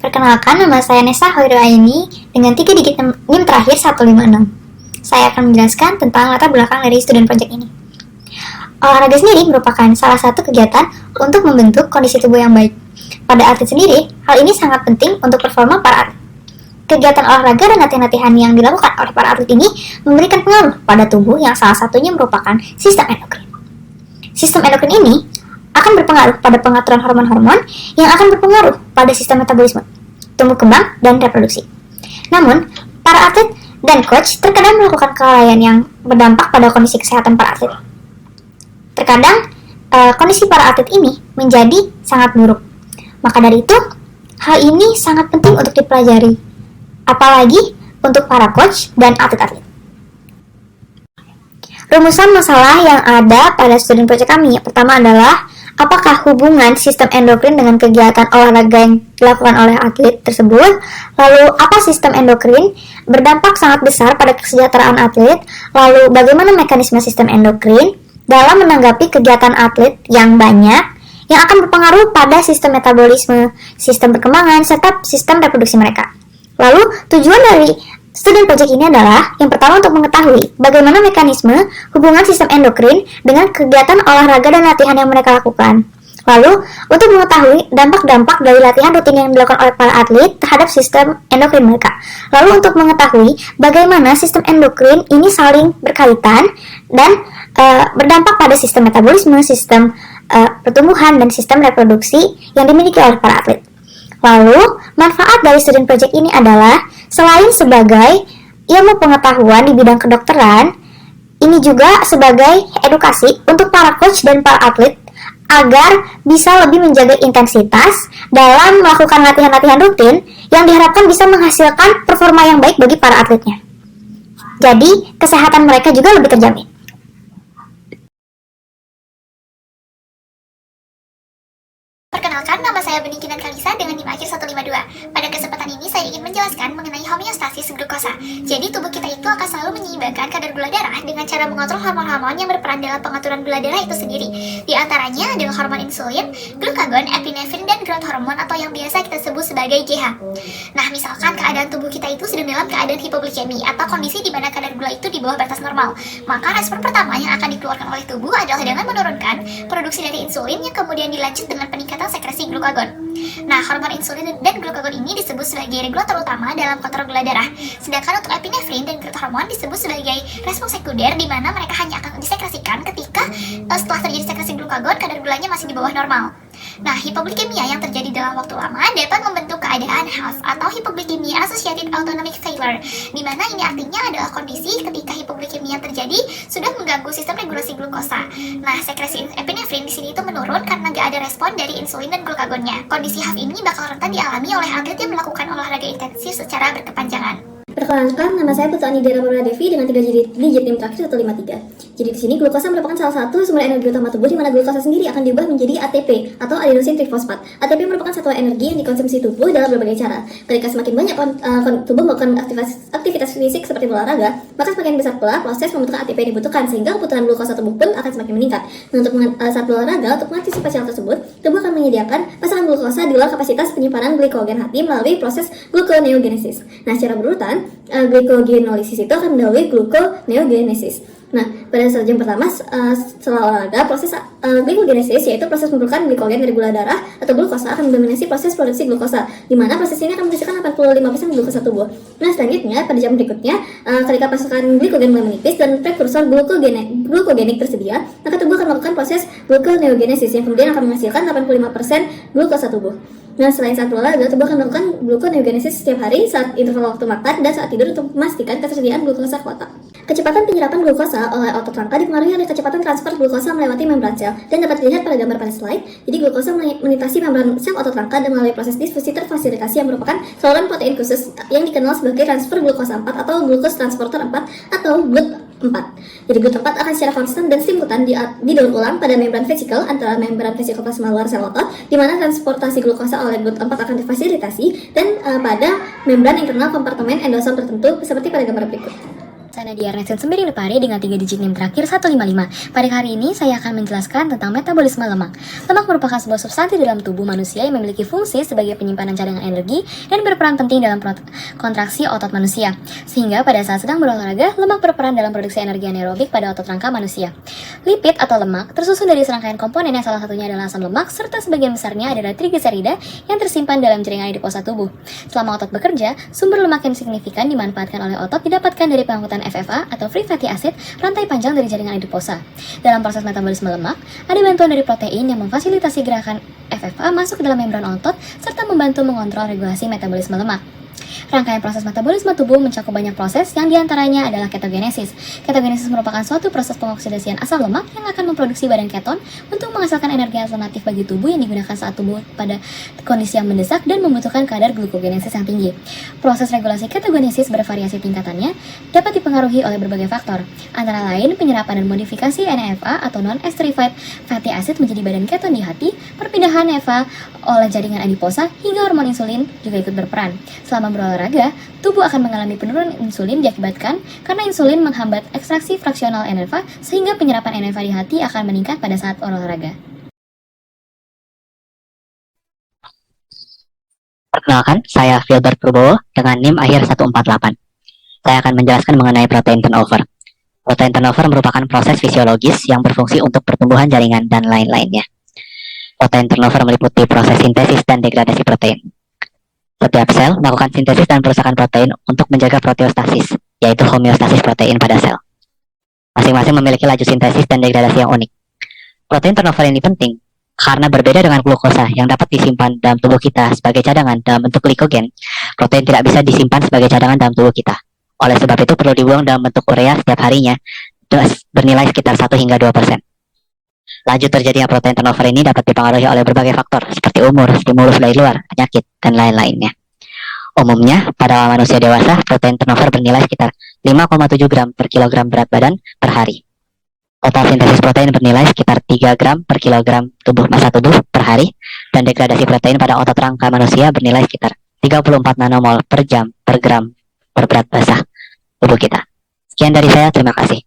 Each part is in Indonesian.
Perkenalkan, nama saya Nesa Hoirul Aini dengan 3 digit NIM terakhir 156. Saya akan menjelaskan tentang latar belakang dari student project ini. Olahraga sendiri merupakan salah satu kegiatan untuk membentuk kondisi tubuh yang baik. Pada atlet sendiri, hal ini sangat penting untuk performa para atlet. Kegiatan olahraga dan latihan-latihan yang dilakukan oleh para atlet ini memberikan pengaruh pada tubuh yang salah satunya merupakan sistem endokrin. Sistem endokrin ini akan berpengaruh pada pengaturan hormon-hormon yang akan berpengaruh pada sistem metabolisme, tumbuh kembang, dan reproduksi. Namun, para atlet dan coach terkadang melakukan kelalaian yang berdampak pada kondisi kesehatan para atlet. Terkadang, kondisi para atlet ini menjadi sangat buruk. Maka dari itu, hal ini sangat penting untuk dipelajari, apalagi untuk para coach dan atlet-atlet. Rumusan masalah yang ada pada student project kami yang pertama adalah apakah hubungan sistem endokrin dengan kegiatan olahraga yang dilakukan oleh atlet tersebut? Lalu, apa sistem endokrin berdampak sangat besar pada kesejahteraan atlet? Lalu, bagaimana mekanisme sistem endokrin dalam menanggapi kegiatan atlet yang banyak yang akan berpengaruh pada sistem metabolisme, sistem perkembangan, serta sistem reproduksi mereka? Lalu, tujuan dari student project ini adalah yang pertama untuk mengetahui bagaimana mekanisme hubungan sistem endokrin dengan kegiatan olahraga dan latihan yang mereka lakukan. Lalu, untuk mengetahui dampak-dampak dari latihan rutin yang dilakukan oleh para atlet terhadap sistem endokrin mereka. Lalu, untuk mengetahui bagaimana sistem endokrin ini saling berkaitan dan berdampak pada sistem metabolisme, sistem pertumbuhan, dan sistem reproduksi yang dimiliki oleh para atlet. Lalu, manfaat dari student project ini adalah selain sebagai ilmu pengetahuan di bidang kedokteran, ini juga sebagai edukasi untuk para coach dan para atlet agar bisa lebih menjaga intensitas dalam melakukan latihan-latihan rutin yang diharapkan bisa menghasilkan performa yang baik bagi para atletnya. Jadi, kesehatan mereka juga lebih terjamin. Perkenalkan, nama saya Bening Kinan Kalisa dengan NIM akhir 152. Pada kesempatan ini saya ingin menjelaskan mengenai homeostasis glukosa. Jadi tubuh kita itu akan selalu menyeimbangkan kadar gula darah dengan cara mengontrol hormon-hormon yang berperan dalam pengaturan gula darah itu sendiri. Di antaranya adalah hormon insulin, glukagon, epinefrin, dan growth hormone atau yang biasa kita sebut sebagai GH. Nah, misalkan keadaan tubuh kita itu sedang dalam keadaan hipoglikemi atau kondisi di mana kadar gula itu di bawah batas normal, maka respon pertama yang akan dikeluarkan oleh tubuh adalah dengan menurunkan produksi dari insulin yang kemudian dilanjut dengan peningkatan sekresi glukagon. Nah, hormon insulin dan glukagon ini disebut sebagai regulator utama dalam kontrol gula darah. Sedangkan untuk epinefrin dan growth hormone disebut sebagai respons sekunder, di mana mereka hanya akan disekresikan ketika setelah terjadi sekresi glukagon kadar gulanya masih di bawah normal. Nah, hipoglikemia yang terjadi dalam waktu lama dapat membentuk keadaan HAF atau Hypoglycemia Associated Autonomic Failure, di mana ini artinya adalah kondisi ketika hipoglikemia yang terjadi sudah mengganggu sistem regulasi glukosa. Nah, sekresi epinefrin di sini itu menurun karena gak ada respon dari insulin dan glukagonnya. Kondisi HAF ini bakal rentan dialami oleh atlet yang melakukan olahraga intensif secara berkepanjangan. Perkenalkan, nama saya Putu Anidera Pramana Devi dengan 3 digit NIM terakhir 153. Jadi di sini glukosa merupakan salah satu sumber energi utama tubuh, di mana glukosa sendiri akan diubah menjadi ATP atau adenosine trifosfat. ATP merupakan satuan energi yang dikonsumsi tubuh dalam berbagai cara. Ketika semakin banyak tubuh melakukan aktivitas fisik seperti berolahraga, maka semakin besar pula proses pembentukan ATP yang dibutuhkan, sehingga kebutuhan glukosa tubuh pun akan semakin meningkat. Nah, untuk saat berolahraga, untuk mengantisipasi hal tersebut, tubuh akan menyediakan pasangan glukosa di luar kapasitas penyimpanan glikogen hati melalui proses gluconeogenesis. Nah, secara berurutan, glycogenolysis itu akan mendahului gluconeogenesis. Nah, pada stadium pertama setelah olahraga, proses glycogenesis yaitu proses mengumpulkan glikogen dari gula darah atau glukosa akan mendominasi proses produksi glukosa, di mana proses ini akan menghasilkan 85% glukosa tubuh. Nah, selanjutnya pada jam berikutnya, ketika pasukan glikogen mulai menipis dan prekursor glukogenik tersedia, maka tubuh akan melakukan proses gluconeogenesis yang kemudian akan menghasilkan 85% glukosa tubuh. Nah, selain saat berolahraga, tubuh akan melakukan gluconeogenesis setiap hari saat interval waktu makan dan saat tidur untuk memastikan ketersediaan glukosa kuota. Kecepatan penyerapan glukosa oleh otot rangka dipengaruhi oleh kecepatan transfer glukosa melewati membran sel dan dapat dilihat pada gambar pada slide. Jadi glukosa melintasi membran sel otot rangka dan melalui proses difusi terfasilitasi yang merupakan saluran protein khusus yang dikenal sebagai transfer glukosa 4 atau glucose transporter 4 atau GLUT4. Jadi GLUT4 akan secara konstan dan simultan didaur ulang pada membran vesikel antara membran vesikel plasma luar sel otot, di mana transportasi glukosa oleh GLUT4 akan difasilitasi, dan pada membran internal kompartemen endosom tertentu seperti pada gambar berikut. Saya Nadia Ernestine Sembiring Lepari dengan 3 digit NIM terakhir 155. Pada hari ini saya akan menjelaskan tentang metabolisme lemak. Lemak merupakan sebuah substansi dalam tubuh manusia yang memiliki fungsi sebagai penyimpanan cadangan energi dan berperan penting dalam kontraksi otot manusia. Sehingga pada saat sedang berolahraga, lemak berperan dalam produksi energi anaerobik pada otot rangka manusia. Lipid atau lemak tersusun dari serangkaian komponen yang salah satunya adalah asam lemak serta sebagian besarnya adalah trigliserida yang tersimpan dalam jaringan adiposa tubuh. Selama otot bekerja, sumber lemak yang signifikan dimanfaatkan oleh otot didapatkan dari pengangkutan FFA atau free fatty acid, rantai panjang dari jaringan adiposa. Dalam proses metabolisme lemak, ada bantuan dari protein yang memfasilitasi gerakan FFA masuk ke dalam membran otot serta membantu mengontrol regulasi metabolisme lemak. Rangkaian proses metabolisme tubuh mencakup banyak proses yang diantaranya adalah ketogenesis. Ketogenesis merupakan suatu proses pengoksidasian asam lemak yang akan memproduksi badan keton untuk menghasilkan energi alternatif bagi tubuh yang digunakan saat tubuh pada kondisi yang mendesak dan membutuhkan kadar glukogenesis yang tinggi. Proses regulasi ketogenesis bervariasi tingkatannya dapat dipengaruhi oleh berbagai faktor, antara lain penyerapan dan modifikasi NAFA atau non-esterified fatty acid menjadi badan keton di hati, perpindahan NAFA oleh jaringan adiposa, hingga hormon insulin juga ikut berperan. Selama berolahraga, tubuh akan mengalami penurunan insulin diakibatkan karena insulin menghambat ekstraksi fraksional NAFA sehingga penyerapan NAFA di hati akan meningkat pada saat olahraga. Perkenalkan, saya Filbert Purbowo dengan NIM akhir 148. Saya akan menjelaskan mengenai protein turnover. Protein turnover merupakan proses fisiologis yang berfungsi untuk pertumbuhan jaringan dan lain-lainnya. Protein turnover meliputi proses sintesis dan degradasi protein. Setiap sel melakukan sintesis dan perusakan protein untuk menjaga proteostasis, yaitu homeostasis protein pada sel. Masing-masing memiliki laju sintesis dan degradasi yang unik. Protein turnover ini penting karena berbeda dengan glukosa yang dapat disimpan dalam tubuh kita sebagai cadangan dalam bentuk glikogen. Protein tidak bisa disimpan sebagai cadangan dalam tubuh kita. Oleh sebab itu perlu dibuang dalam bentuk urea setiap harinya, bernilai sekitar 1 hingga 2%. Laju terjadinya protein turnover ini dapat dipengaruhi oleh berbagai faktor seperti umur, stimulus dari luar, penyakit, dan lain-lainnya. Umumnya, pada manusia dewasa, protein turnover bernilai sekitar 5,7 gram per kilogram berat badan per hari. Total sintesis protein bernilai sekitar 3 gram per kilogram massa tubuh per hari, dan degradasi protein pada otot rangka manusia bernilai sekitar 34 nanomol per jam per gram per berat basah tubuh kita. Sekian dari saya, terima kasih.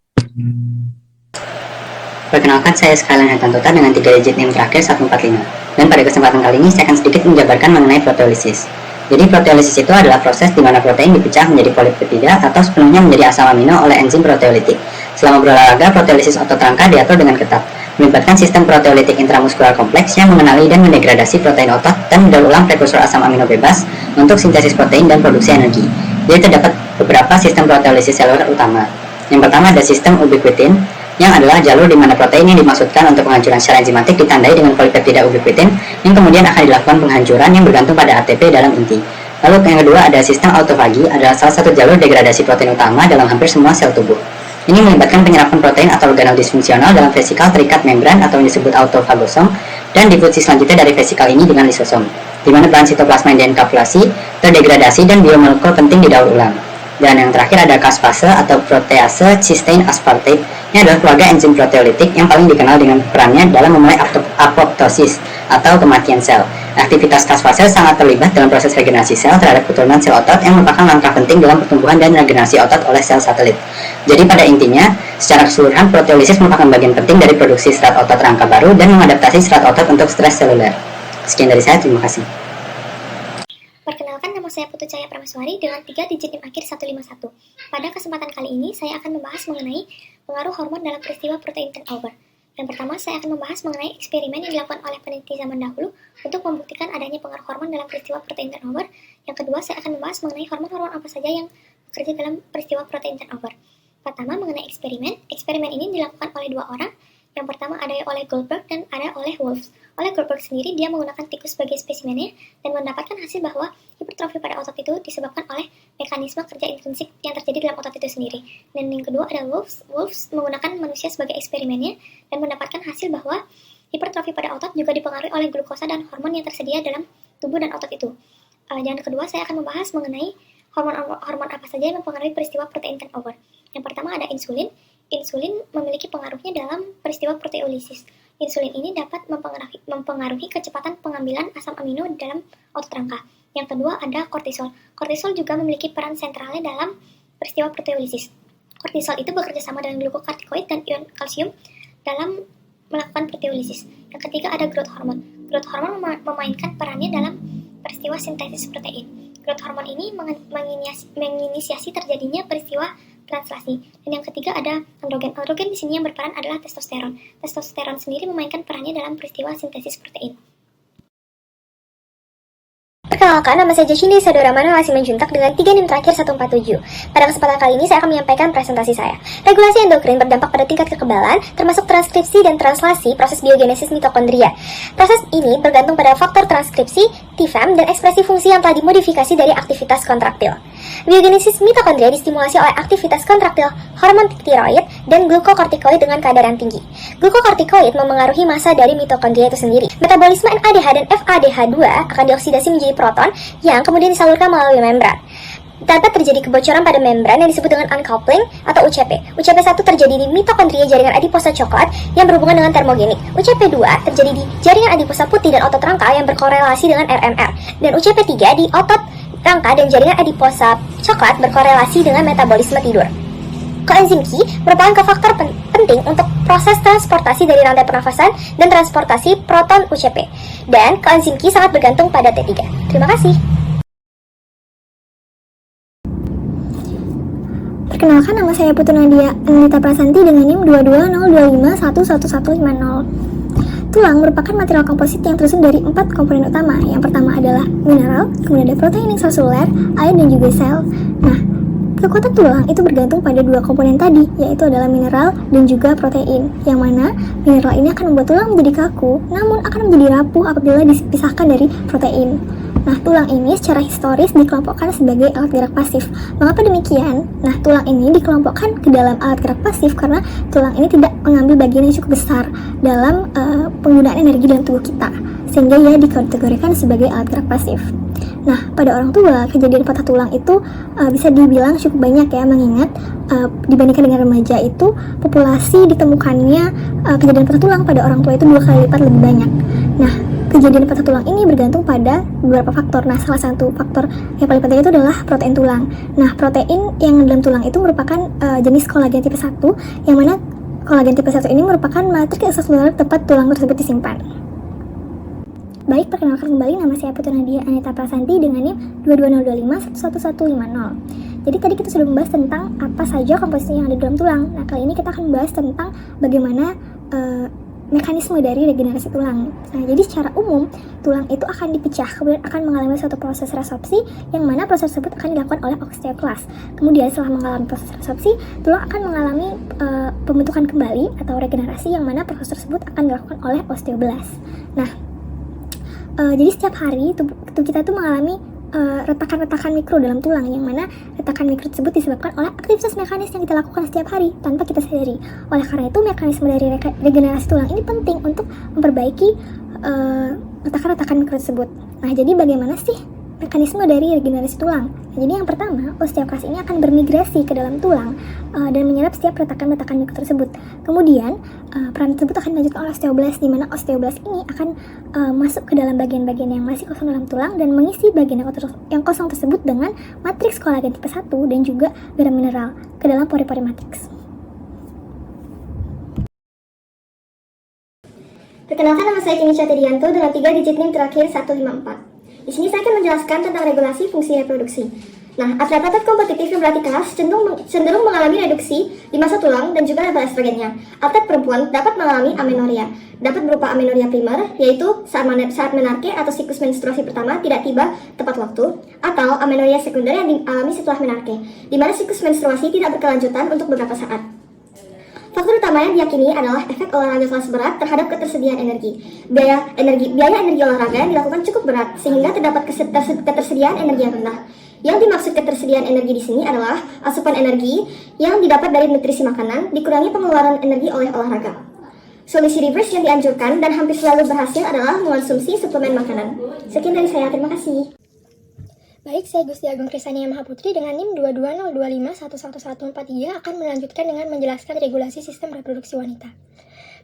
Perkenalkan, saya Skyline Hetantuta dengan 3 digit NIM terakhir 145. Dan pada kesempatan kali ini saya akan sedikit menjabarkan mengenai proteolisis. Jadi proteolisis itu adalah proses di mana protein dipecah menjadi polipeptida atau sepenuhnya menjadi asam amino oleh enzim proteolitik. Selama berolahraga, proteolisis otot rangka diatur dengan ketat, melibatkan sistem proteolitik intramuskular kompleks yang mengenali dan mendegradasi protein otot dan mendaur ulang prekursor asam amino bebas untuk sintesis protein dan produksi energi. Jadi terdapat beberapa sistem proteolisis seluler utama. Yang pertama ada sistem ubiquitin, yang adalah jalur di mana protein yang dimaksudkan untuk penghancuran secara enzimatik ditandai dengan polipeptida ubiquitin yang kemudian akan dilakukan penghancuran yang bergantung pada ATP dalam inti. Lalu yang kedua ada sistem autofagi, adalah salah satu jalur degradasi protein utama dalam hampir semua sel tubuh. Ini melibatkan penyerapan protein atau organel disfungsional dalam vesikal terikat membran atau yang disebut autofagosom dan difusi selanjutnya dari vesikal ini dengan lisosom, di mana peran sitoplasma yang dienkapsulasi, terdegradasi dan biomolekul penting didaur ulang. Dan yang terakhir ada caspase atau protease cysteine aspartate. Ini adalah keluarga enzim proteolitik yang paling dikenal dengan perannya dalam memulai apoptosis atau kematian sel. Aktivitas caspase sangat terlibat dalam proses regenerasi sel terhadap keturunan sel otot yang merupakan langkah penting dalam pertumbuhan dan regenerasi otot oleh sel satelit. Jadi pada intinya, secara keseluruhan proteolisis merupakan bagian penting dari produksi serat otot rangka baru dan mengadaptasi serat otot untuk stres seluler. Sekian dari saya, terima kasih. Perkenalkan, nama saya Putu Cahaya Pramaswari dengan 3 digit NIM akhir 151. Pada kesempatan kali ini, saya akan membahas mengenai pengaruh hormon dalam peristiwa protein turnover. Yang pertama, saya akan membahas mengenai eksperimen yang dilakukan oleh peneliti zaman dahulu untuk membuktikan adanya pengaruh hormon dalam peristiwa protein turnover. Yang kedua, saya akan membahas mengenai hormon-hormon apa saja yang bekerja dalam peristiwa protein turnover. Pertama, mengenai eksperimen. Eksperimen ini dilakukan oleh 2 orang. Yang pertama ada oleh Goldberg dan ada oleh Wolff. Oleh Goldberg sendiri, dia menggunakan tikus sebagai spesimennya dan mendapatkan hasil bahwa hipertrofi pada otot itu disebabkan oleh mekanisme kerja intrinsik yang terjadi dalam otot itu sendiri. Dan yang kedua ada Wolff. Wolff menggunakan manusia sebagai eksperimennya dan mendapatkan hasil bahwa hipertrofi pada otot juga dipengaruhi oleh glukosa dan hormon yang tersedia dalam tubuh dan otot itu. Dan kedua, saya akan membahas mengenai hormon apa saja yang mempengaruhi peristiwa protein turnover. Yang pertama ada insulin. Insulin memiliki pengaruhnya dalam peristiwa proteolisis. Insulin ini dapat mempengaruhi kecepatan pengambilan asam amino dalam otot rangka. Yang kedua ada kortisol. Kortisol juga memiliki peran sentralnya dalam peristiwa proteolisis. Kortisol itu bekerja sama dengan glukokortikoid dan ion kalsium dalam melakukan proteolisis. Yang ketiga ada growth hormone. Growth hormone memainkan perannya dalam peristiwa sintesis protein. Growth hormone ini menginisiasi terjadinya peristiwa translasi. Dan yang ketiga ada androgen. Androgen di sini yang berperan adalah testosteron. Testosteron sendiri memainkan perannya dalam peristiwa sintesis protein. Perkenalkan, nama saya Jashini Sadora Mana masih menjuntak dengan 3 NIM terakhir 147. Pada kesempatan kali ini saya akan menyampaikan presentasi saya. Regulasi endokrin berdampak pada tingkat kekebalan, termasuk transkripsi dan translasi proses biogenesis mitokondria. Proses ini bergantung pada faktor transkripsi, TFAM, dan ekspresi fungsi yang telah dimodifikasi dari aktivitas kontraktil. Biogenesis mitokondria distimulasi oleh aktivitas kontraktil, hormon tiroid, dan glukokortikoid dengan kadar yang tinggi. Glukokortikoid memengaruhi massa dari mitokondria itu sendiri. Metabolisme NADH dan FADH2 akan dioksidasi menjadi proton yang kemudian disalurkan melalui membran. Dapat terjadi kebocoran pada membran yang disebut dengan uncoupling atau UCP. UCP1 terjadi di mitokondria jaringan adiposa coklat yang berhubungan dengan termogenik. UCP2 terjadi di jaringan adiposa putih dan otot rangka yang berkorelasi dengan RMR. Dan UCP3 di otot rangka dan jaringan adiposa coklat berkorelasi dengan metabolisme tidur. Koenzim Q merupakan kofaktor penting untuk proses transportasi dari rantai pernafasan dan transportasi proton UCP. Dan koenzim Q sangat bergantung pada T3. Terima kasih. Perkenalkan, nama saya Putu Nadia Anita Prasanti dengan NIM 22025111150. Tulang merupakan material komposit yang tersusun dari 4 komponen utama. Yang pertama adalah mineral, kemudian ada protein ekstraseluler, air, dan juga sel. Nah, kekuatan tulang itu bergantung pada 2 komponen tadi, yaitu adalah mineral dan juga protein. Yang mana mineral ini akan membuat tulang menjadi kaku, namun akan menjadi rapuh apabila dipisahkan dari protein. Nah, tulang ini secara historis dikelompokkan sebagai alat gerak pasif. Mengapa demikian? Nah, tulang ini dikelompokkan ke dalam alat gerak pasif karena tulang ini tidak mengambil bagian yang cukup besar dalam penggunaan energi dalam tubuh kita, sehingga ia dikategorikan sebagai alat gerak pasif. Nah, pada orang tua, kejadian patah tulang itu bisa dibilang cukup banyak ya, mengingat dibandingkan dengan remaja itu, populasi ditemukannya kejadian patah tulang pada orang tua itu 2 kali lipat lebih banyak. Nah, kejadian patah tulang ini bergantung pada beberapa faktor. Nah, salah satu faktor yang paling penting itu adalah protein tulang. Nah, protein yang dalam tulang itu merupakan jenis kolagen tipe 1, yang mana kolagen tipe 1 ini merupakan matriks ekstraseluler tempat tulang tersebut disimpan. Baik, perkenalkan kembali, nama saya Putu Nadia Anita Prasanti dengan NIM 22025111150. Jadi tadi kita sudah membahas tentang apa saja komposisi yang ada dalam tulang. Nah, kali ini kita akan membahas tentang bagaimana mekanisme dari regenerasi tulang. Nah, jadi secara umum, tulang itu akan dipecah, kemudian akan mengalami suatu proses resorpsi, yang mana proses tersebut akan dilakukan oleh osteoklas. Kemudian setelah mengalami proses resorpsi, tulang akan mengalami pembentukan kembali atau regenerasi, yang mana proses tersebut akan dilakukan oleh osteoblas. Nah, jadi setiap hari tubuh kita itu mengalami retakan-retakan mikro dalam tulang, yang mana retakan mikro tersebut disebabkan oleh aktivitas mekanis yang kita lakukan setiap hari tanpa kita sadari. Oleh karena itu, mekanisme dari regenerasi tulang ini penting untuk memperbaiki retakan-retakan mikro tersebut. Nah, jadi bagaimana sih mekanisme dari regenerasi tulang? Nah, jadi yang pertama, osteoklas ini akan bermigrasi ke dalam tulang dan menyerap setiap retakan-retakan mikro tersebut. Kemudian peran tersebut akan dilanjutkan oleh osteoblas, di mana osteoblas ini akan masuk ke dalam bagian-bagian yang masih kosong dalam tulang dan mengisi bagian yang kosong tersebut dengan matriks kolagen tipe 1 dan juga garam mineral ke dalam pori-pori matriks. Perkenalkan, nama saya Kini Chatedianto dengan 3 digit NIM terakhir 154. Di sini saya akan menjelaskan tentang regulasi fungsi reproduksi. Nah, atlet-atlet kompetitif yang berlatih keras cenderung mengalami reduksi di massa tulang dan juga level estrogennya. Atlet perempuan dapat mengalami amenoria. Dapat berupa amenoria primer, yaitu saat menarke atau siklus menstruasi pertama tidak tiba tepat waktu, atau amenoria sekunder yang dialami setelah menarke, di mana siklus menstruasi tidak berkelanjutan untuk beberapa saat. Faktor utama yang diyakini adalah efek olahraga kelas berat terhadap ketersediaan energi. Biaya energi olahraga yang dilakukan cukup berat, sehingga terdapat ketersediaan energi yang rendah. Yang dimaksud ketersediaan energi di sini adalah asupan energi yang didapat dari nutrisi makanan dikurangi pengeluaran energi oleh olahraga. Solusi reverse yang dianjurkan dan hampir selalu berhasil adalah mengonsumsi suplemen makanan. Sekian dari saya, terima kasih. Baik, saya Gusti Agung Krisania Mahaputri dengan NIM 22025111143 akan melanjutkan dengan menjelaskan regulasi sistem reproduksi wanita.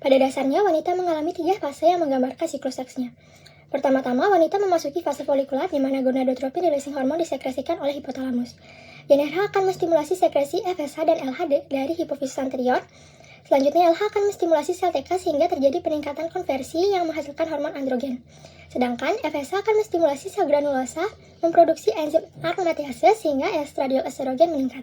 Pada dasarnya, wanita mengalami 3 fase yang menggambarkan siklus seksnya. Pertama-tama, wanita memasuki fase folikular di mana gonadotropin releasing hormone disekresikan oleh hipotalamus. dan RH akan menstimulasi sekresi FSH dan LH dari hipofisis anterior. Selanjutnya, LH akan menstimulasi sel TK sehingga terjadi peningkatan konversi yang menghasilkan hormon androgen. Sedangkan FSH akan menstimulasi sel granulosa memproduksi enzim aromatase sehingga estradiol estrogen meningkat.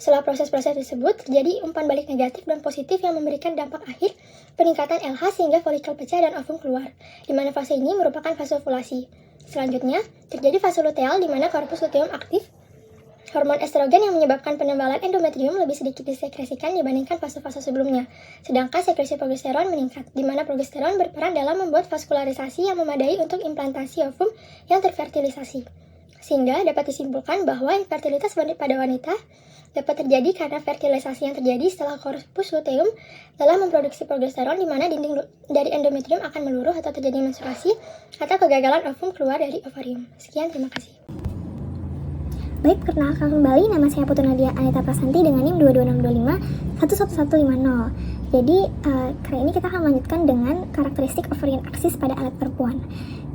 Setelah proses-proses tersebut, terjadi umpan balik negatif dan positif yang memberikan dampak akhir peningkatan LH sehingga folikel pecah dan ovum keluar, di mana fase ini merupakan fase ovulasi. Selanjutnya, terjadi fase luteal di mana korpus luteum aktif. Hormon estrogen yang menyebabkan penebalan endometrium lebih sedikit disekresikan dibandingkan fase-fase sebelumnya. Sedangkan sekresi progesteron meningkat, di mana progesteron berperan dalam membuat vaskularisasi yang memadai untuk implantasi ovum yang terfertilisasi. Sehingga dapat disimpulkan bahwa infertilitas pada wanita dapat terjadi karena fertilisasi yang terjadi setelah korpus luteum dalam memproduksi progesteron, di mana dinding dari endometrium akan meluruh atau terjadi menstruasi atau kegagalan ovum keluar dari ovarium. Sekian, terima kasih. Baik, perkenalkan kembali, nama saya Putu Nadia Anita Prasanti dengan NIM 22625 11150. Jadi, kali ini kita akan melanjutkan dengan karakteristik ovarian aksis pada alat perempuan.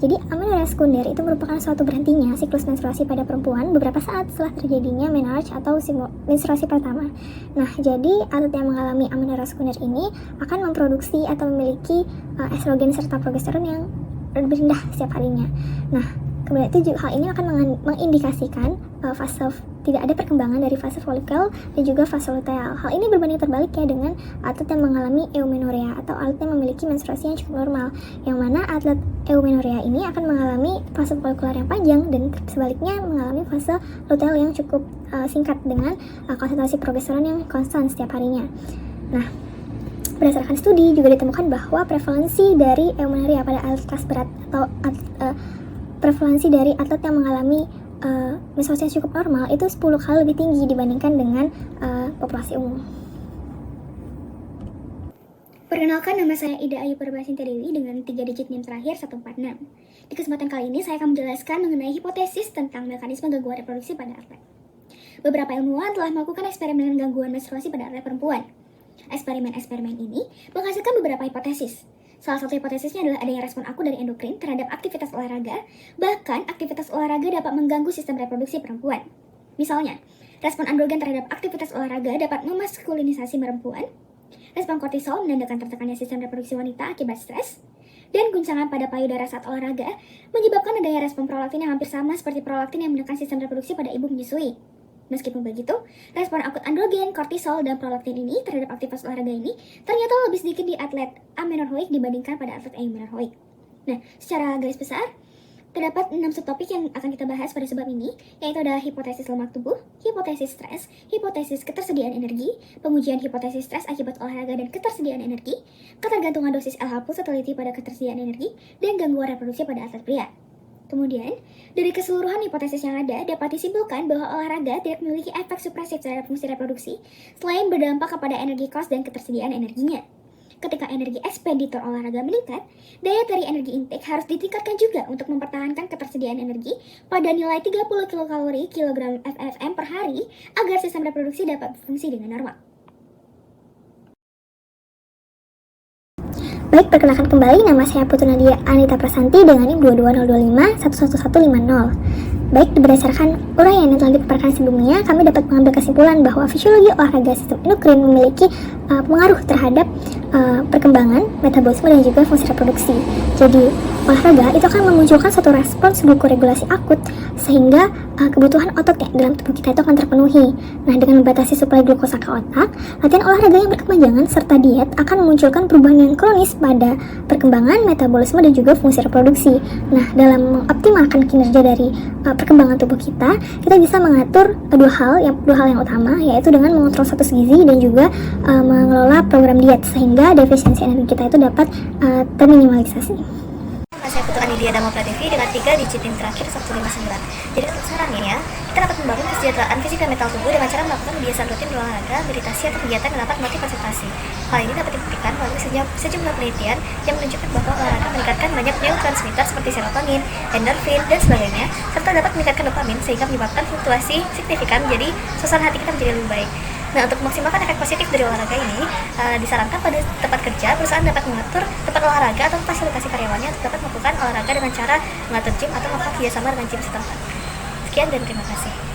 Jadi, amenorrhea sekunder itu merupakan suatu berhentinya siklus menstruasi pada perempuan beberapa saat setelah terjadinya menarche atau menstruasi pertama. Nah, jadi alat yang mengalami amenorrhea sekunder ini akan memproduksi atau memiliki estrogen serta progesteron yang lebih rendah setiap harinya. Nah, kemudian itu juga hal ini akan mengindikasikan fase tidak ada perkembangan dari fase folikel dan juga fase luteal. Hal ini berbanding terbalik ya dengan atlet yang mengalami eumenorea atau atlet yang memiliki menstruasi yang cukup normal, yang mana atlet eumenorea ini akan mengalami fase folikular yang panjang dan sebaliknya mengalami fase luteal yang cukup singkat dengan konsentrasi progesteron yang konstan setiap harinya. Nah, berdasarkan studi juga ditemukan bahwa prevalensi dari eumenorea pada atlet kelas berat atau prevalensi dari atlet yang mengalami menstruasi yang cukup normal itu 10 kali lebih tinggi dibandingkan dengan populasi umum. Perkenalkan, nama saya Ida Ayu Perbasinta Dewi dengan 3 digit NIM terakhir 146. Di kesempatan kali ini saya akan menjelaskan mengenai hipotesis tentang mekanisme gangguan reproduksi pada atlet. Beberapa ilmuwan telah melakukan eksperimen gangguan menstruasi pada atlet perempuan. Eksperimen-eksperimen ini menghasilkan beberapa hipotesis. Salah satu hipotesisnya adalah adanya respon akut dari endokrin terhadap aktivitas olahraga, bahkan aktivitas olahraga dapat mengganggu sistem reproduksi perempuan. Misalnya, respon androgen terhadap aktivitas olahraga dapat memaskulinisasi perempuan, respon kortisol menandakan tertekannya sistem reproduksi wanita akibat stres, dan guncangan pada payudara saat olahraga menyebabkan adanya respon prolaktin yang hampir sama seperti prolaktin yang menekan sistem reproduksi pada ibu menyusui. Meskipun begitu, respon akut androgen, kortisol, dan prolaktin ini terhadap aktivitas olahraga ini ternyata lebih sedikit di atlet amenorrhoik dibandingkan pada atlet eumenorrhoik. Nah, secara garis besar, terdapat 6 subtopik yang akan kita bahas pada sebab ini, yaitu adalah hipotesis lemak tubuh, hipotesis stres, hipotesis ketersediaan energi, pengujian hipotesis stres akibat olahraga dan ketersediaan energi, ketergantungan dosis LH plus teliti pada ketersediaan energi, dan gangguan reproduksi pada atlet pria. Kemudian, dari keseluruhan hipotesis yang ada, dapat disimpulkan bahwa olahraga tidak memiliki efek supresif terhadap fungsi reproduksi, selain berdampak kepada energi cost dan ketersediaan energinya. Ketika energi ekspeditor olahraga meningkat, daya tarik energi intake harus ditingkatkan juga untuk mempertahankan ketersediaan energi pada nilai 30 kilokalori kilogram FFM per hari agar sistem reproduksi dapat berfungsi dengan normal. Baik, perkenalkan kembali, nama saya Putu Nadia Anita Prasanti dengan NIM 22025 11150. Baik, berdasarkan uraian yang telah dipaparkan sebelumnya, kami dapat mengambil kesimpulan bahwa fisiologi olahraga sistem endokrin memiliki pengaruh terhadap perkembangan, metabolisme, dan juga fungsi reproduksi. Jadi, olahraga itu akan memunculkan suatu respons glukoregulasi akut, sehingga kebutuhan otot dalam tubuh kita itu akan terpenuhi. Nah, dengan membatasi suplai glukosa ke otak, latihan olahraga yang berkepanjangan serta diet akan memunculkan perubahan yang kronis pada perkembangan, metabolisme, dan juga fungsi reproduksi. Nah, dalam mengoptimalkan kinerja dari perkembangan tubuh kita bisa mengatur dua hal yang utama, yaitu dengan mengontrol status gizi dan juga mengelola program diet sehingga defisiensi energi kita itu dapat terminimalisasi. Saya Putu Anidia Dama Pradevi dengan 3 digit NIM terakhir 159. Jadi untuk sarannya ya, kita dapat membangun kesejahteraan fisik dan mental tubuh dengan cara melakukan kebiasaan rutin berolahraga, meditasi, atau kegiatan yang dapat melatih konsentrasi. Hal ini dapat dibuktikan melalui sejumlah penelitian yang menunjukkan bahwa olahraga meningkatkan banyak neurotransmitter seperti serotonin, endorfin, dan sebagainya, serta dapat meningkatkan dopamin sehingga menyebabkan fluktuasi signifikan, jadi suasana hati kita menjadi lebih baik. Nah, untuk memaksimalkan efek positif dari olahraga ini, disarankan pada tempat kerja, perusahaan dapat mengatur tempat olahraga atau fasilitasi karyawannya untuk dapat melakukan olahraga dengan cara mengatur gym atau melakukan kerjasama dengan gym setempat. Sekian dan terima kasih.